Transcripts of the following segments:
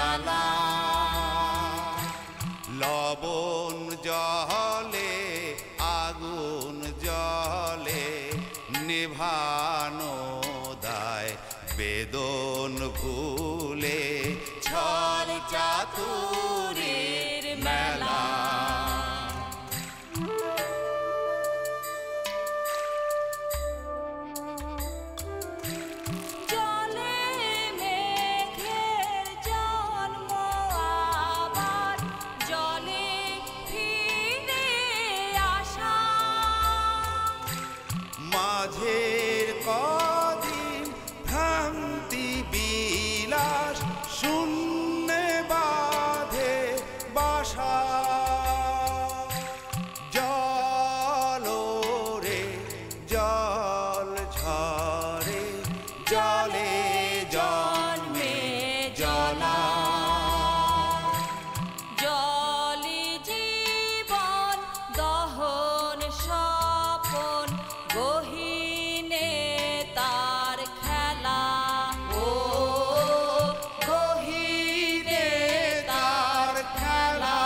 জ্বালা লবণ জলে আগুন জলে নেভানো দায় বেদন ভুলে ছল চাতুরীর মেলা মাঝের কদিন ভ্রান্তি বিলাস শূন্যে বাঁধে বাসা জল রে জল ঝরে জলে জন্মে জলা জলি জীবন দহন স্বপন গহীনে তার খেলা ও গহীনে তার খেলা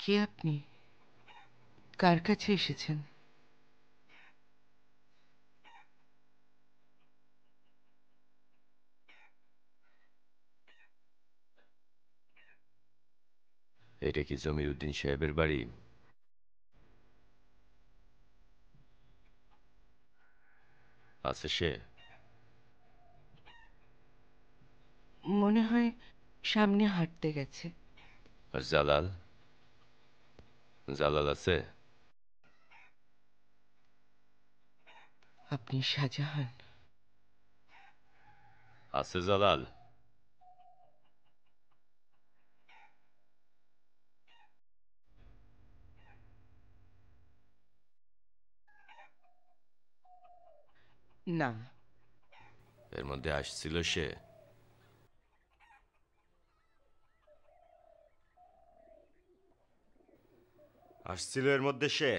কে আপনি? কার কাছে এসেছেন? এটা কি জমিরুদ্দিন সাহেবের বাড়ি? আছে সে? মনে হয় সামনে হাঁটতে গেছে। আর জালাল? জালাল আছে? আপনি শাহজাহান? আছে জালাল? না। এর মধ্যে আসছিল সে? আসছিল এর মধ্যে সে?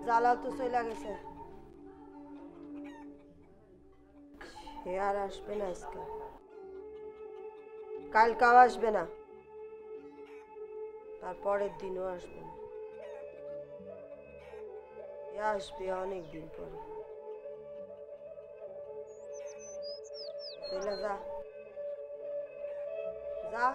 জালাল তো চলে গেছে। হে আর আসবে না আজকে, কালকাও আসবে না, তারপরের দিনও আসবে না। এ আসবে অনেক দিন পরে। চলে যা, যা।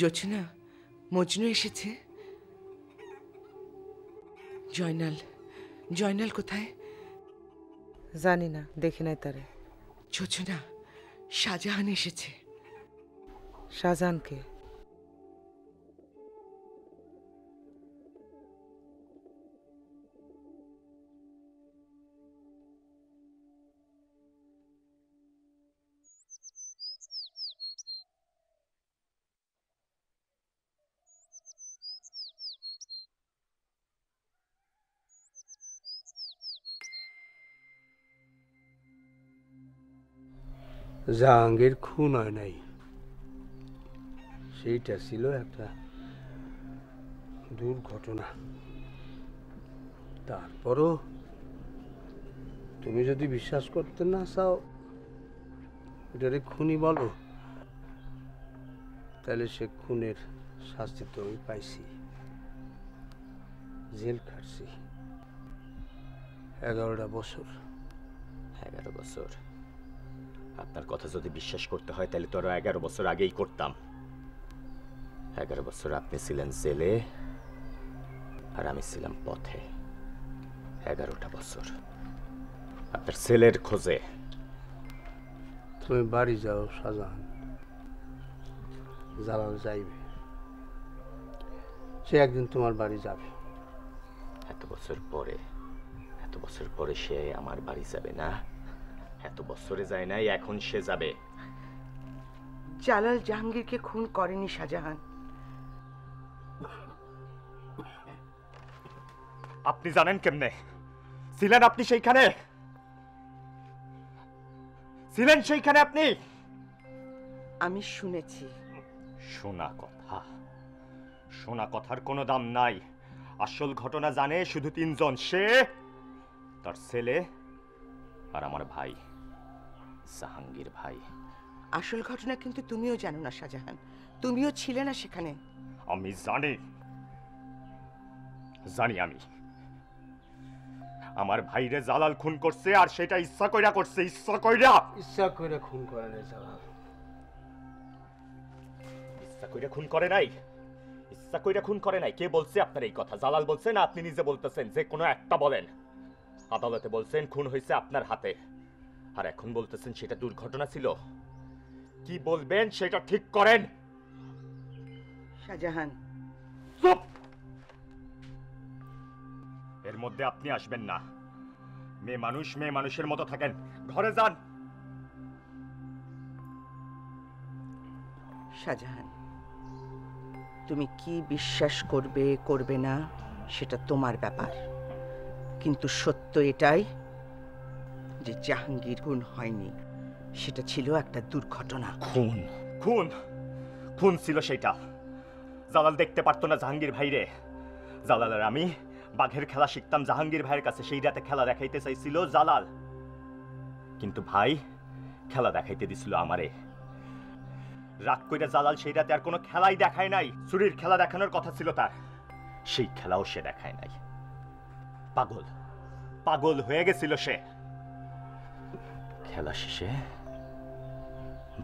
জোছনা, মজনু এসেছে। জয়নাল, জয়নাল কোথায়? জানি না, দেখি নাই তারে। জোছনা, শাহজাহান এসেছে। শাহজাহানকে? জাহাঙ্গীর খুন হয় নাই, সেইটা ছিল একটা দুর্ঘটনা। তারপরও তুমি যদি বিশ্বাস করতে না চাও, এটারে খুনি বলো, তাহলে সে খুনের শাস্তি তো আমি পাইছি, জেল খাটছি 11টা বছর। 11 বছর? আপনার কথা যদি বিশ্বাস করতে হয় তাহলে তো আরো 11 বছর আগেই করতাম। 11 বছর আপনি ছিলেন জেলে আর আমি ছিলাম পথে। 11টা বছর আপনার ছেলের খোঁজে। তুমি বাড়ি যাও শাহজাহান, জালাল যাইবে, সে একদিন তোমার বাড়ি যাবে। এত বছর পরে সে আমার বাড়ি যাবে না? এত বছরে যায় নাই, এখন সে যাবে। জালাল জাহাঙ্গীরকে খুন করেনি শাহজাহান। আপনি জানেন কেমনে? ছিলেন আপনি সেইখানে? ছিলেন সেইখানে আপনি? আমি শুনেছি। শোনা কথার কোনো দাম নাই। আসল ঘটনা জানে শুধু 3 জন, সে, তার ছেলে আর আমার ভাই জাহাঙ্গীর ভাই। আসল ঘটনা কিন্তু তুমিও জানো না শাহজাহান, তুমিও ছিলে না সেখানে। আমি জানি আমি আমার ভাইরে জালাল খুন করছে, আর সেটা ইচ্ছা কইরা করছে। ইচ্ছা কইরা খুন করে নাই জালাল। ইচ্ছা কইরা খুন করে নাই? ইচ্ছা কইরা খুন করে নাই? কে বলছে আপনার এই কথা? জালাল বলছে না আপনি নিজে বলতেছেন? যে কোনো একটা বলেন। আদালতে বলছেন খুন হয়েছে আপনার হাতে, আর এখন বলতেছেন সেটা দুর্ঘটনা ছিল। কি বলবেন সেটা ঠিক করেন। শাহজাহান, চুপ! এর মধ্যে আপনি আসবেন না। মেয়ে মানুষের মতো থাকেন, ঘরে যান। শাহজাহান, তুমি কি বিশ্বাস করবে করবে না সেটা তোমার ব্যাপার, কিন্তু সত্য এটাই, যে জাহাঙ্গীর খুন হয়নি, সেটা ছিল একটা দুর্ঘটনা। খুন খুন খুন ছিল সেটা। জালাল দেখতে পারতো না জাহাঙ্গীর ভাইরে। জালাল আর আমি বাঘের খেলা শিখতাম জাহাঙ্গীর ভাইয়ের কাছে। সেই রাতে খেলা দেখাইতে চাইছিল জালাল, কিন্তু ভাই খেলা দেখাইতে দিছিল আমারে। রাগ কইরা জালাল সেই রাতে আর কোনো খেলাই দেখায় নাই। চুরির খেলা দেখানোর কথা ছিল তার, সেই খেলাও সে দেখায় নাই। পাগল পাগল হয়ে গেছিল সে। খেলা শেষে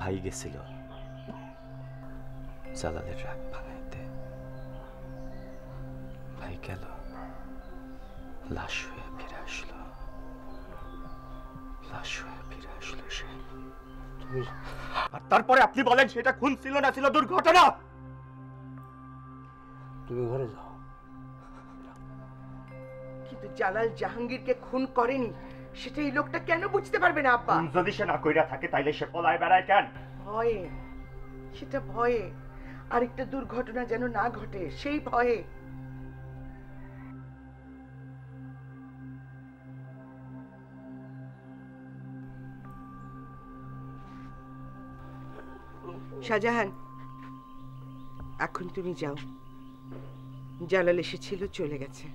ভাই গেছিল জালালের রাগ ভাঙাইতে। ভাই গেল, লাশ হয়ে ফিরে আসলো। লাশ হয়ে ফিরে আসলো সে। আর তারপরে আপনি বলেন সেটা খুন ছিল না ছিল দুর্ঘটনা? তুমি ঘরে যাও। কিন্তু জালাল জাহাঙ্গীরকে খুন করেনি, সেটা এই লোকটা কেন বুঝতে পারবে না আব্বা? যদি সে না কইরা থাকে তাইলে সে পলায় বেড়ায় কেন? ভয়ে, সেটা ভয়ে। আরেকটা দুর্ঘটনা যেন না ঘটে, সেই ভয়ে। শাহজাহান, এখন তুমি যাও। জালাল এসেছিল, চলে গেছে।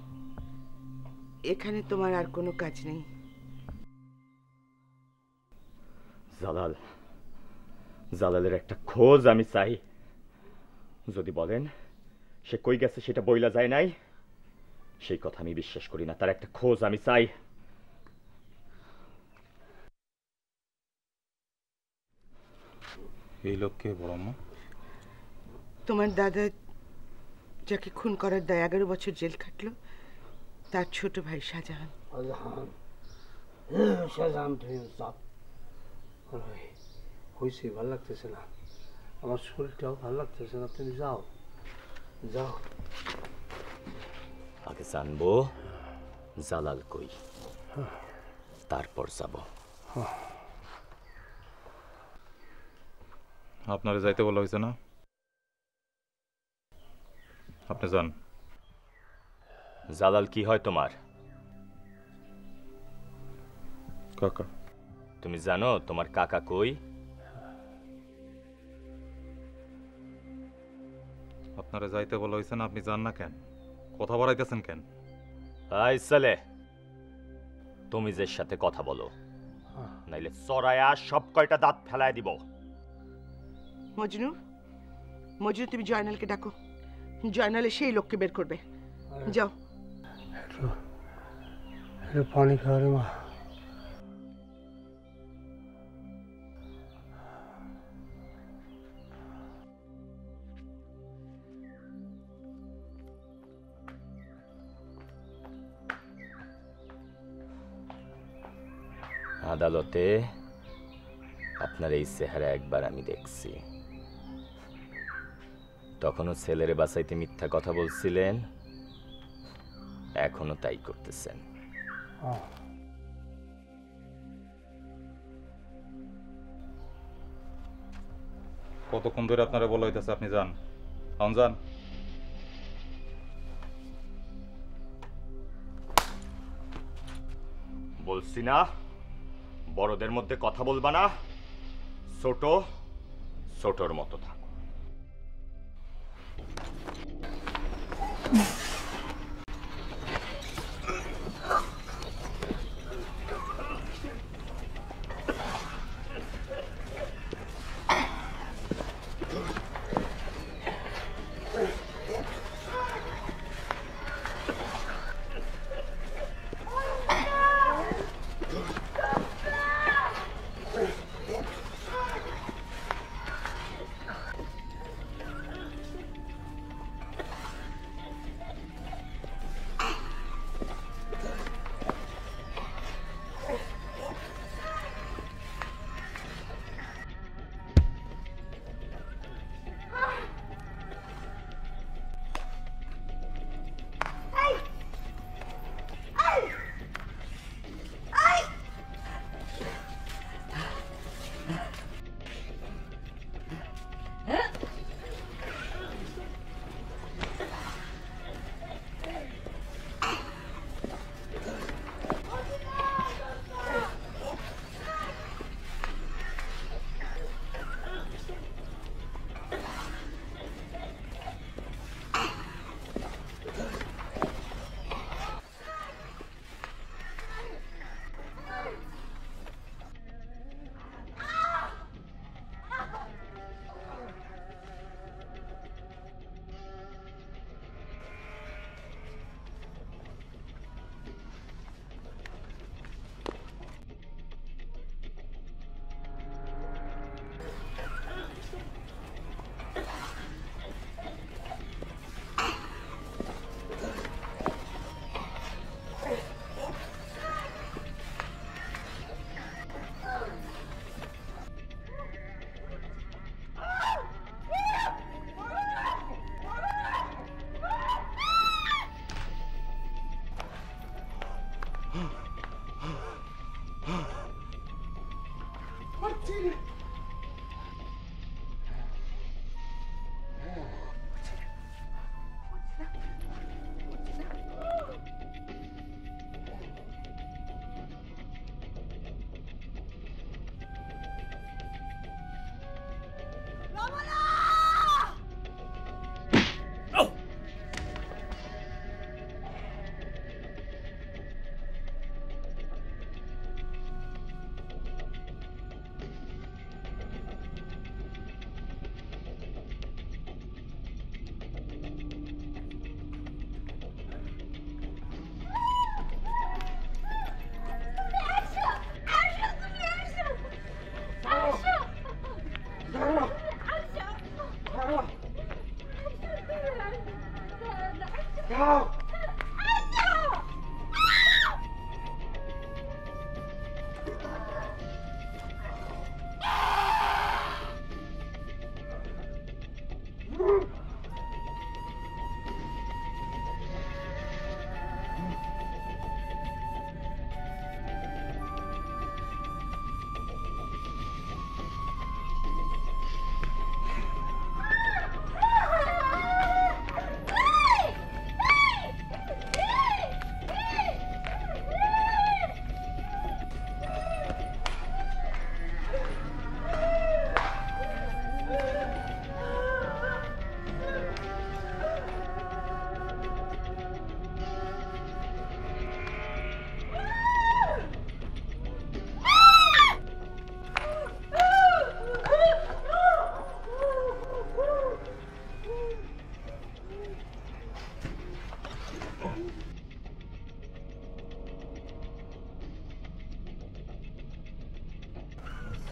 এখানে তোমার আর কোনো কাজ নেই। জালালের একটা খোঁজ আমি চাই। যদি বলেন সে কই গেছে সেটা বইলা যায় নাই, সেই কথা আমি বিশ্বাস করি না। তার একটা খোঁজ আমি চাই। এই লোককে বড় আম্মা? তোমার দাদা যাকে খুন করার দায় 11 বছর জেল খাটলো, তার ছোট ভাই শাহজাহান। শাহজাহান তুমি চাপ হয়েছে, ভালো লাগতেছে না, আমার শরীরটাও ভালো লাগতেছে না। তুমি যাও যাও। আগে জানবো জালাল কই, তারপর যাব। আপনারে যাইতে বলা হয়েছে না? আপনি যান। জালাল কি হয় তোমার? কাকা। তুমি জানো তোমার কাকা কই? আপনারে যাইতে বলা হয়েছে না, আপনি যান না কেন? কথা বাড়াইতেছেন কেন? আই সালে, তুমি যে সাথে কথা বলো, নাইলে চড়ায়া সব কয়টা দাঁত ফেলায় দিব। মজনু, মজনু তুমি জয়নালকে ডাকো। জয়নাল এসে এই লোককে বের করবে। যাও। একটু পানি খাওয়ারে মা। আদালতে আপনার এই চেহারা একবার আমি দেখছি। তখনও ছেলেরে বাঁচাইতে মিথ্যা কথা বলছিলেন, এখনো তাই করতেছেন। কতক্ষণ ধরে আপনারা বলা হইতেছে আপনি যান? এখন যান। বলছি না বড়দের মধ্যে কথা বলবা না, ছোট ছোটর মতো থাকো।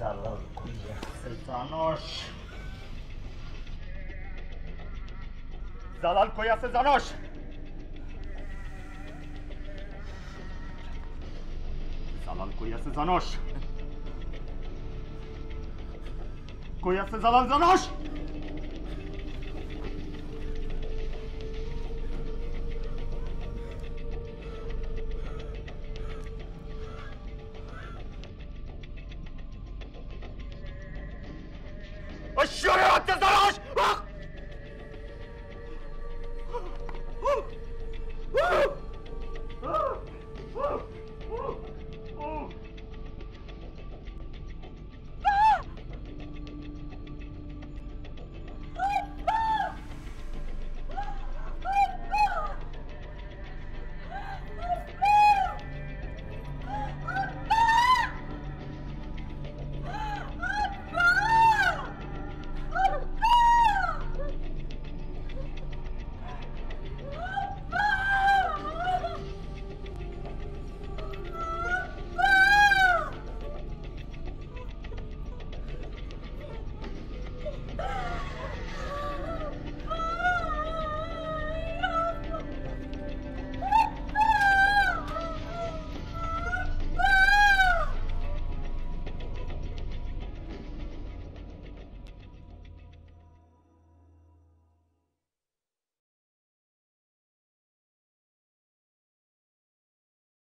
জালাল কই আছে জানোস? জালাল কই আছে জানোস? জালাল কই আছে জানোস? কই আছে জালাল জানোস? Aşağıya attı Zaraş!